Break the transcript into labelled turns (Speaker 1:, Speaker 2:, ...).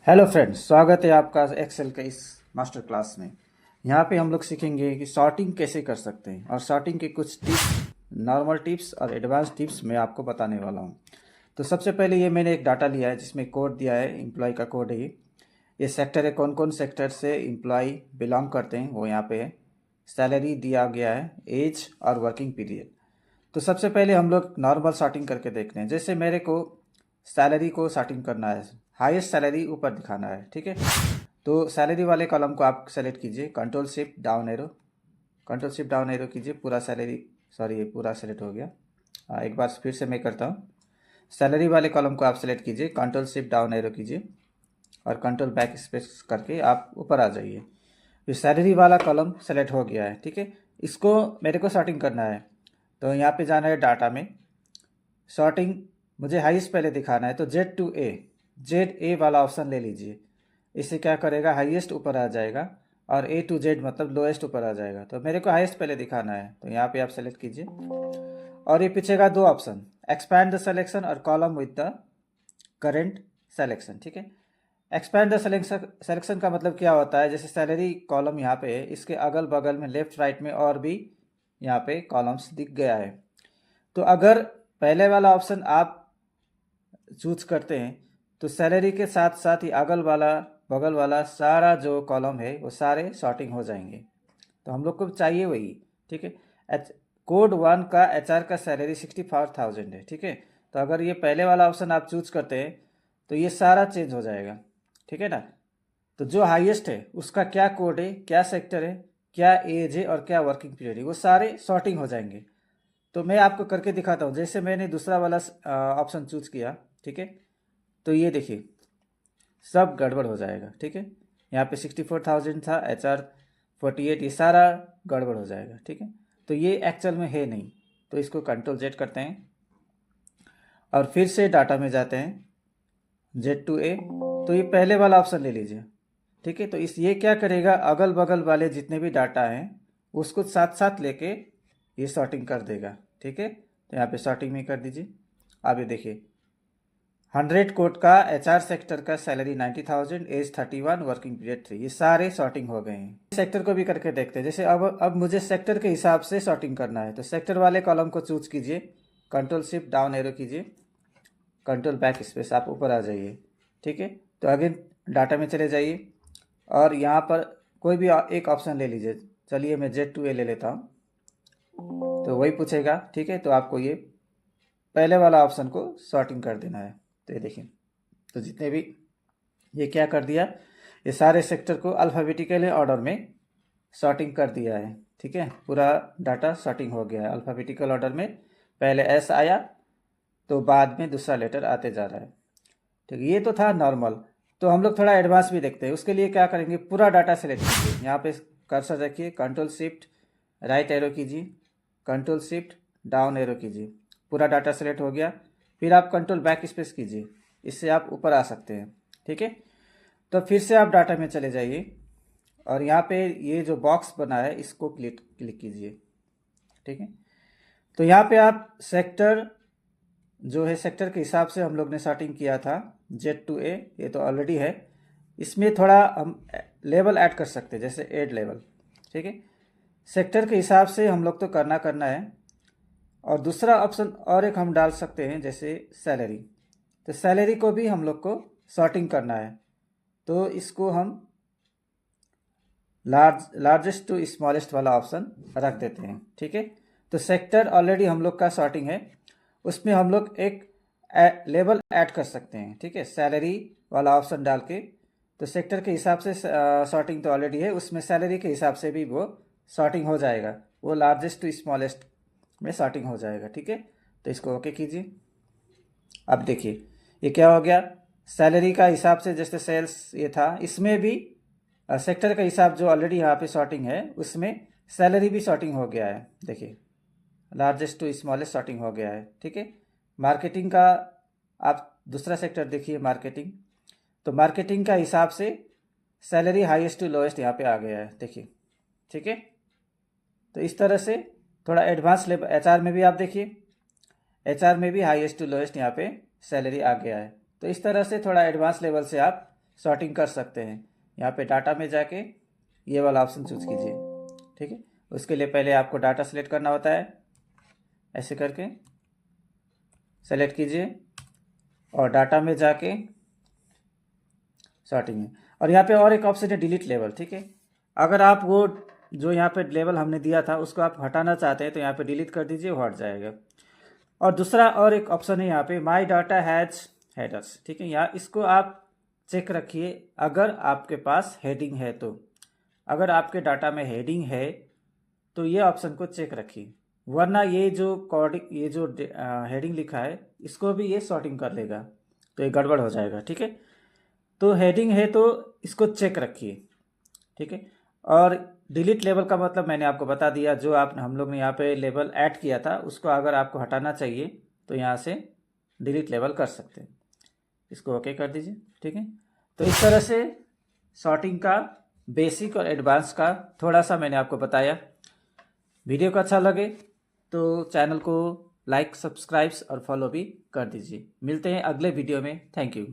Speaker 1: Hello friends, स्वागत है आपका एक्सेल के इस मास्टर क्लास में। यहाँ पे हम लोग सीखेंगे कि सॉर्टिंग कैसे कर सकते हैं और सॉर्टिंग के कुछ टिप्स, नॉर्मल टिप्स और एडवांस टिप्स मैं आपको बताने वाला हूँ। तो सबसे पहले ये मैंने एक डाटा लिया है जिसमें कोड दिया है, एम्प्लॉय का कोड है ये सेक्टर है, कौन कौन सेक्टर से एम्प्लॉय बिलोंग करते हैं वो यहाँ पे है। सैलरी दिया गया है, एज और वर्किंग पीरियड। तो सबसे पहले हम लोग नॉर्मल सॉर्टिंग करके देखते हैं। जैसे मेरे को सैलरी को सॉर्टिंग करना है, हाईएस्ट सैलरी ऊपर दिखाना है, ठीक है। तो सैलरी वाले कॉलम को आप सेलेक्ट कीजिए, control shift down arrow, control shift down arrow कीजिए, पूरा सैलरी, सॉरी ये पूरा सेलेक्ट हो गया। एक बार फिर से मैं करता हूँ। सैलरी वाले कॉलम को आप सेलेक्ट कीजिए, कंट्रोल शिफ्ट डाउन एरो कीजिए और कंट्रोल बैक स्पेस करके आप ऊपर आ जाइए। फिर सैलरी वाला कॉलम सेलेक्ट हो गया है, ठीक है। इसको मेरे को सॉर्टिंग करना है, तो यहाँ पे जाना है डाटा में, सॉर्टिंग मुझे हाईएस्ट पहले दिखाना है, तो जेड ए वाला ऑप्शन ले लीजिए। इससे क्या करेगा, हाईएस्ट ऊपर आ जाएगा और ए टू जेड मतलब लोएस्ट ऊपर आ जाएगा। तो मेरे को हाईएस्ट पहले दिखाना है, तो यहाँ पे आप सेलेक्ट कीजिए और ये पूछेगा दो ऑप्शन, एक्सपैंड द सिलेक्शन और column with the current selection, ठीक है। एक्सपैंड द सिलेक्शन का मतलब क्या होता है, जैसे सैलरी कॉलम यहाँ पे है, इसके अगल बगल में लेफ्ट राइट में और भी यहाँ पे कॉलम्स दिख गया है। तो अगर पहले वाला ऑप्शन आप चूज करते हैं तो सैलरी के साथ साथ ही अगल वाला बगल वाला सारा जो कॉलम है वो सारे सॉर्टिंग हो जाएंगे। तो हम लोग को चाहिए वही, ठीक है। कोड 1 का एचआर का सैलरी 64,000 है, ठीक है। तो अगर ये पहले वाला ऑप्शन आप चूज करते हैं तो ये सारा चेंज हो जाएगा, ठीक है ना। तो जो हाईएस्ट है उसका क्या कोड है, क्या सेक्टर है, क्या एज है और क्या वर्किंग पीरियड है, वो सारे सॉर्टिंग हो जाएंगे। तो मैं आपको करके दिखाता हूँ। जैसे मैंने दूसरा वाला ऑप्शन चूज किया, ठीक है, तो ये देखिए सब गड़बड़ हो जाएगा, ठीक है। यहाँ पे 64,000 था, HR 48, ये सारा गड़बड़ हो जाएगा, ठीक है। तो ये एक्चुअल में है नहीं, तो इसको कंट्रोल जेड करते हैं और फिर से डाटा में जाते हैं, Z to A। तो ये पहले वाला ऑप्शन ले लीजिए, ठीक है। तो इस ये क्या करेगा, अगल बगल वाले जितने भी डाटा हैं उसको साथ साथ लेके ये सॉर्टिंग कर देगा, ठीक है। तो यहाँ पे सॉर्टिंग में कर दीजिए। अब ये देखिए 100 कोड का HR सेक्टर का सैलरी 90,000, एज 31, वर्किंग पीरियड 3, ये सारे सॉर्टिंग हो गए हैं। सेक्टर को भी करके देखते हैं। जैसे अब मुझे सेक्टर के हिसाब से सॉर्टिंग करना है, तो सेक्टर वाले कॉलम को चूज कीजिए, कंट्रोल शिफ्ट डाउन एरो कीजिए, कंट्रोल बैक स्पेस, आप ऊपर आ जाइए, ठीक है। तो अगेन डाटा में चले जाइए और यहाँ पर कोई भी एक ऑप्शन ले लीजिए। चलिए मैं Z to A ले लेता हूँ, तो वही पूछेगा, ठीक है। तो आपको ये पहले वाला ऑप्शन को सॉर्टिंग कर देना है। तो ये देखिए, तो जितने भी ये क्या कर दिया, ये सारे सेक्टर को अल्फ़ाबेटिकल ऑर्डर में सॉर्टिंग कर दिया है, ठीक है। पूरा डाटा सॉर्टिंग हो गया है अल्फ़ाबेटिकल ऑर्डर में। पहले एस आया तो बाद में दूसरा लेटर आते जा रहा है, ठीक है। ये तो था नॉर्मल। तो हम लोग थोड़ा एडवांस भी देखते हैं। उसके लिए क्या करेंगे, पूरा डाटा सेलेक्ट कीजिए, यहाँ पे कर्सर रखिए, कंट्रोल शिफ्ट राइट एरो कीजिए, कंट्रोल शिफ्ट डाउन एरो कीजिए, पूरा डाटा सेलेक्ट हो गया। फिर आप कंट्रोल बैक स्पेस कीजिए, इससे आप ऊपर आ सकते हैं, ठीक है। तो फिर से आप डाटा में चले जाइए और यहाँ पे ये जो बॉक्स बना है इसको क्लिक क्लिक कीजिए, ठीक है। तो यहाँ पे आप सेक्टर जो है, सेक्टर के हिसाब से हम लोग ने सॉर्टिंग किया था, Z to A, ये तो ऑलरेडी है। इसमें थोड़ा हम लेवल ऐड कर सकते हैं, जैसे ऐड लेवल, ठीक है। सेक्टर के हिसाब से हम लोग तो करना है। और दूसरा ऑप्शन और एक हम डाल सकते हैं, जैसे सैलरी। तो सैलरी को भी हम लोग को सॉर्टिंग करना है, तो इसको हम लार्जेस्ट टू स्मॉलेस्ट वाला ऑप्शन रख देते हैं, ठीक है। तो सेक्टर ऑलरेडी हम लोग का सॉर्टिंग है, उसमें हम लोग एक लेवल ऐड कर सकते हैं, ठीक है, सैलरी वाला ऑप्शन डाल के। तो सेक्टर के हिसाब से सॉर्टिंग तो ऑलरेडी है, उसमें सैलरी के हिसाब से भी वो सॉर्टिंग हो जाएगा, वो लार्जेस्ट टू स्मॉलेस्ट में सॉर्टिंग हो जाएगा, ठीक है। तो इसको ओके कीजिए। अब देखिए ये क्या हो गया, सैलरी का हिसाब से जैसे सेल्स ये था, इसमें भी सेक्टर का हिसाब जो ऑलरेडी यहाँ पे सॉर्टिंग है उसमें सैलरी भी सॉर्टिंग हो गया है। देखिए लार्जेस्ट टू स्मॉलेस्ट सॉर्टिंग हो गया है, ठीक है। मार्केटिंग का आप दूसरा सेक्टर देखिए, मार्केटिंग। तो मार्केटिंग का हिसाब से सैलरी हाईएस्ट टू लोएस्ट यहाँ पे आ गया है, देखिए, ठीक है। तो इस तरह से थोड़ा एडवांस लेवल, HR में भी आप देखिए, HR में भी हाईएस्ट टू लोएस्ट यहाँ पे सैलरी आ गया है। तो इस तरह से थोड़ा एडवांस लेवल से आप सॉर्टिंग कर सकते हैं। यहाँ पे डाटा में जाके ये वाला ऑप्शन चूज कीजिए, ठीक है। उसके लिए पहले आपको डाटा सेलेक्ट करना होता है, ऐसे करके सेलेक्ट कीजिए और डाटा में जाके सॉर्टिंग में, और यहाँ पे और एक ऑप्शन है डिलीट लेबल, ठीक है। अगर आप वो जो यहाँ पे लेबल हमने दिया था उसको आप हटाना चाहते हैं तो यहाँ पे डिलीट कर दीजिए, वो हट जाएगा। और दूसरा और एक ऑप्शन है यहाँ पे माई डाटा हैज हेडर्स, ठीक है। यहाँ इसको आप चेक रखिए अगर आपके पास हेडिंग है तो। अगर आपके डाटा में हेडिंग है तो ये ऑप्शन को चेक रखिए, वरना ये जो हेडिंग लिखा है इसको भी ये सॉर्टिंग कर लेगा, तो ये गड़बड़ हो जाएगा, ठीक है। तो हेडिंग है तो इसको चेक रखिए, ठीक है। और डिलीट लेबल का मतलब मैंने आपको बता दिया, जो हम लोग ने यहाँ पे लेबल ऐड किया था उसको अगर आपको हटाना चाहिए तो यहाँ से डिलीट लेबल कर सकते हैं। इसको ओके कर दीजिए, ठीक है। तो इस तरह से सॉर्टिंग का बेसिक और एडवांस का थोड़ा सा मैंने आपको बताया। वीडियो को अच्छा लगे तो चैनल को लाइक, सब्सक्राइब और फॉलो भी कर दीजिए। मिलते हैं अगले वीडियो में। Thank you.